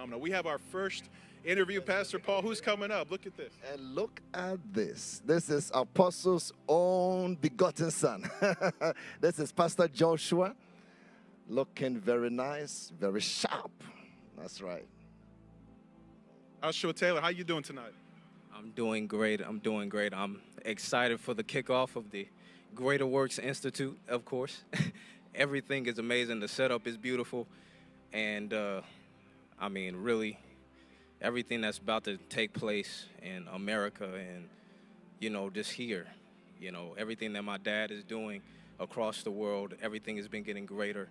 phenomenal. We have our first interview, Pastor Paul. Who's coming up? Look at this. And look at this. This is Apostle's own begotten son. This is Pastor Joshua. Looking very nice, very sharp. That's right. Joshua Taylor, how you doing tonight? I'm doing great. I'm doing great. I'm excited for the kickoff of the Greater Works Institute, of course. Everything is amazing. The setup is beautiful. And, I mean, really, everything that's about to take place in America and, you know, just here, you know, everything that my dad is doing across the world, everything has been getting greater.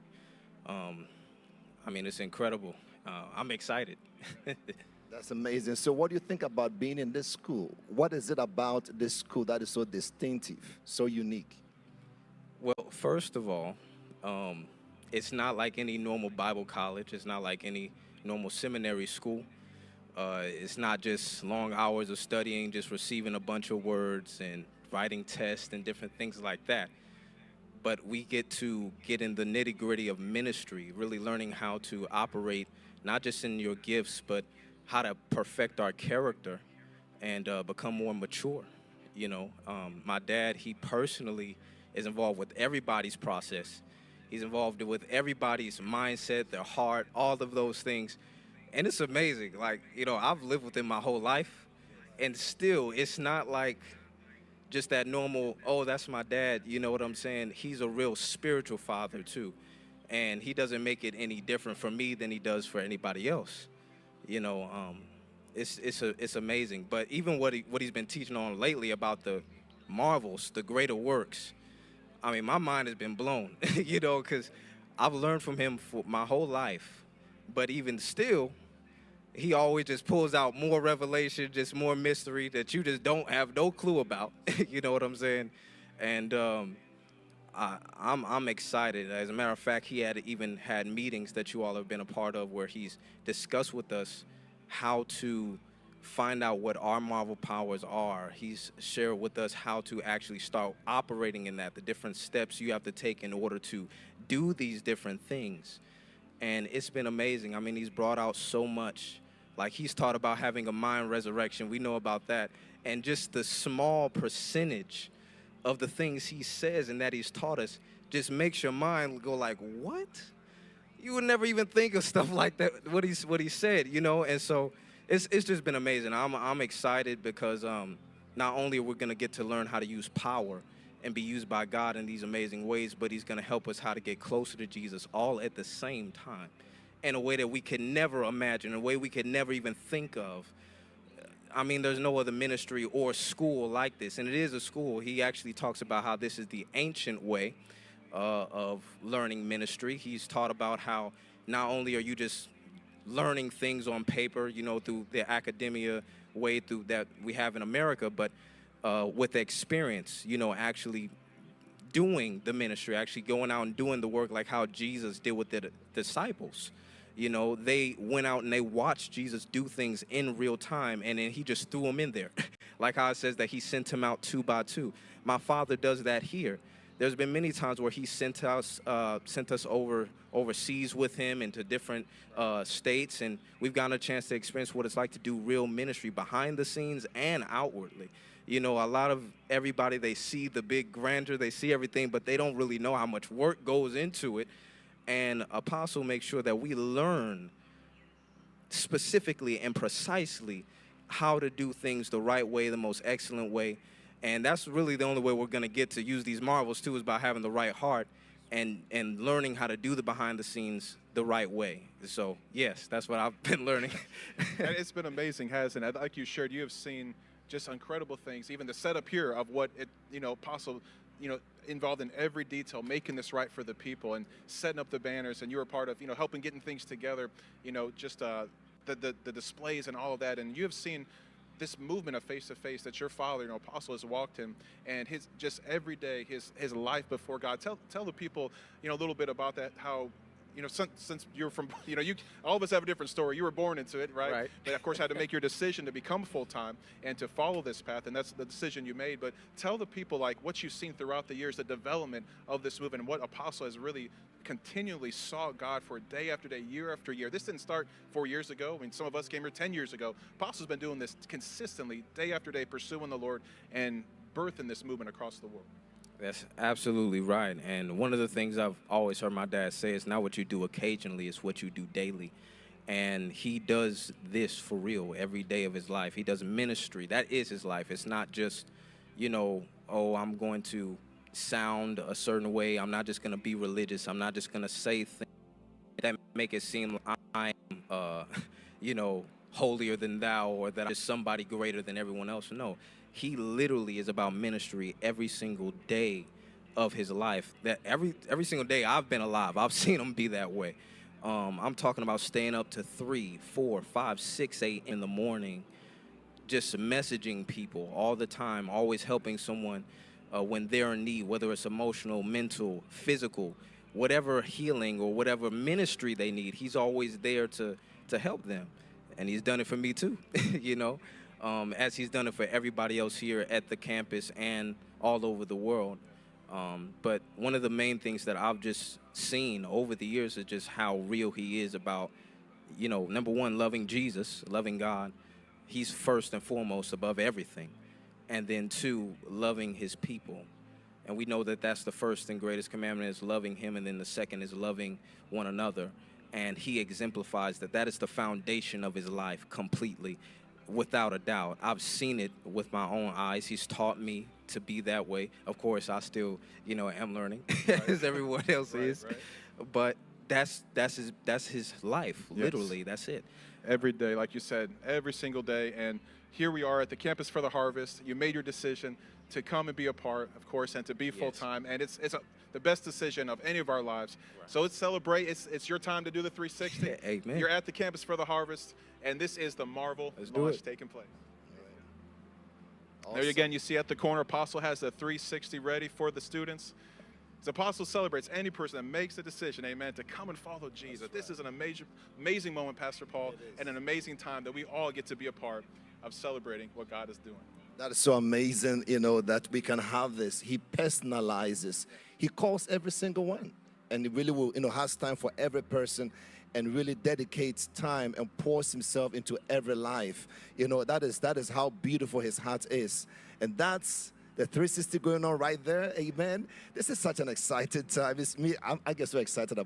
I mean, it's incredible. I'm excited. That's amazing. So what do you think about being in this school? What is it about this school that is so distinctive, so unique? Well, first of all, it's not like any normal Bible college. It's not like any normal seminary school. It's not just long hours of studying, just receiving a bunch of words and writing tests and different things like that. But we get to get in the nitty-gritty of ministry, really learning how to operate, not just in your gifts, but how to perfect our character and become more mature. You know, my dad, he personally is involved with everybody's process. He's involved with everybody's mindset, their heart, all of those things. And it's amazing. Like, you know, I've lived with him my whole life, and still, it's not like just that normal, oh, that's my dad, you know what I'm saying? He's a real spiritual father, too. And he doesn't make it any different for me than he does for anybody else. You know, it's amazing. But even what he's been teaching on lately about the marvels, the greater works, I mean, my mind has been blown, you know, because I've learned from him for my whole life. But even still, he always just pulls out more revelation, just more mystery that you just don't have no clue about. You know what I'm saying? And I'm excited. As a matter of fact, he had even had meetings that you all have been a part of where he's discussed with us how to find out what our marvel powers are. He's shared with us how to actually start operating in that, the different steps you have to take in order to do these different things. And it's been amazing. I mean, he's brought out so much. Like, he's taught about having a mind resurrection. We know about that. And just the small percentage of the things he says and that he's taught us just makes your mind go like, what? You would never even think of stuff like that, what he said, you know? And so it's just been amazing. I'm excited because not only are we going to get to learn how to use power and be used by God in these amazing ways, but he's going to help us how to get closer to Jesus all at the same time in a way that we could never imagine, a way we could never even think of. I mean, there's no other ministry or school like this, and it is a school. He actually talks about how this is the ancient way of learning ministry. He's taught about how not only are you just learning things on paper, you know, through the academia way through that we have in America, but with experience, you know, actually doing the ministry, actually going out and doing the work like how Jesus did with the disciples. You know, they went out and they watched Jesus do things in real time, and then he just threw them in there. Like how it says that he sent him out 2 by 2. My Father does that here. There's been many times where he sent us overseas with him into different states, and we've gotten a chance to experience what it's like to do real ministry behind the scenes and outwardly. You know, a lot of everybody, they see the big grandeur, they see everything, but they don't really know how much work goes into it. And Apostle makes sure that we learn specifically and precisely how to do things the right way, the most excellent way. And that's really the only way we're going to get to use these marvels, too, is by having the right heart and learning how to do the behind the scenes the right way. So, yes, that's what I've been learning. And it's been amazing, hasn't it? Like you shared, you have seen just incredible things, even the setup here of what it, you know, Apostle, you know, involved in every detail, making this right for the people and setting up the banners, and you were part of, you know, helping getting things together, you know, just the displays and all of that. And you have seen this movement of face-to-face that your father, you know, Apostle, has walked in, and his just every day, his life before God. Tell the people, you know, a little bit about that, how, since you're from, you all of us have a different story. You were born into it, right? Right. But of course, had to make your decision to become full-time and to follow this path, and that's the decision you made. But tell the people like what you've seen throughout the years, the development of this movement, and what Apostle has really continually sought God for day after day, year after year. This didn't start 4 years ago. I mean, some of us came here 10 years ago. Apostle's been doing this consistently, day after day, pursuing the Lord and birthing this movement across the world. That's absolutely right. And one of the things I've always heard my dad say is not what you do occasionally, it's what you do daily. And he does this for real every day of his life. He does ministry. That is his life. It's not just, oh, I'm going to sound a certain way. I'm not just going to be religious. I'm not just going to say things that make it seem like I'm, holier than thou, or that I'm just somebody greater than everyone else. No, he literally is about ministry every single day of his life. That every single day I've been alive, I've seen him be that way. I'm talking about staying up to 3, 4, 5, 6, 8 in the morning, just messaging people all the time, always helping someone when they're in need, whether it's emotional, mental, physical, whatever healing or whatever ministry they need. He's always there to help them. And he's done it for me too, as he's done it for everybody else here at the campus and all over the world. But one of the main things that I've just seen over the years is just how real he is about, number one, loving Jesus, loving God. He's first and foremost above everything. And then 2, loving his people. And we know that that's the first and greatest commandment is loving him, and then the second is loving one another. And he exemplifies that is the foundation of his life completely, without a doubt. I've seen it with my own eyes. He's taught me to be that way. Of course, I still, am learning, right, as everyone else is. Right. But that's his life, literally. Yes. That's it. Every day, like you said, every single day. And here we are at the Campus for the Harvest. You made your decision to come and be a part, of course, and to be full-time. And it's the best decision of any of our lives. Right. So let's celebrate. It's your time to do the 360. Amen. You're at the Campus for the Harvest, and this is the Marvel launch taking place. Awesome. There again, you see at the corner, Apostle has the 360 ready for the students. The Apostle celebrates any person that makes a decision, amen, to come and follow Jesus. Right. This is an amazing moment, Pastor Paul, and an amazing time that we all get to be a part of celebrating what God is doing. That is so amazing, that we can have this. He personalizes. He calls every single one. And he really will, has time for every person and really dedicates time and pours himself into every life. That is how beautiful his heart is. And that's the 360 going on right there. Amen. This is such an exciting time. It's me. I get so excited about it.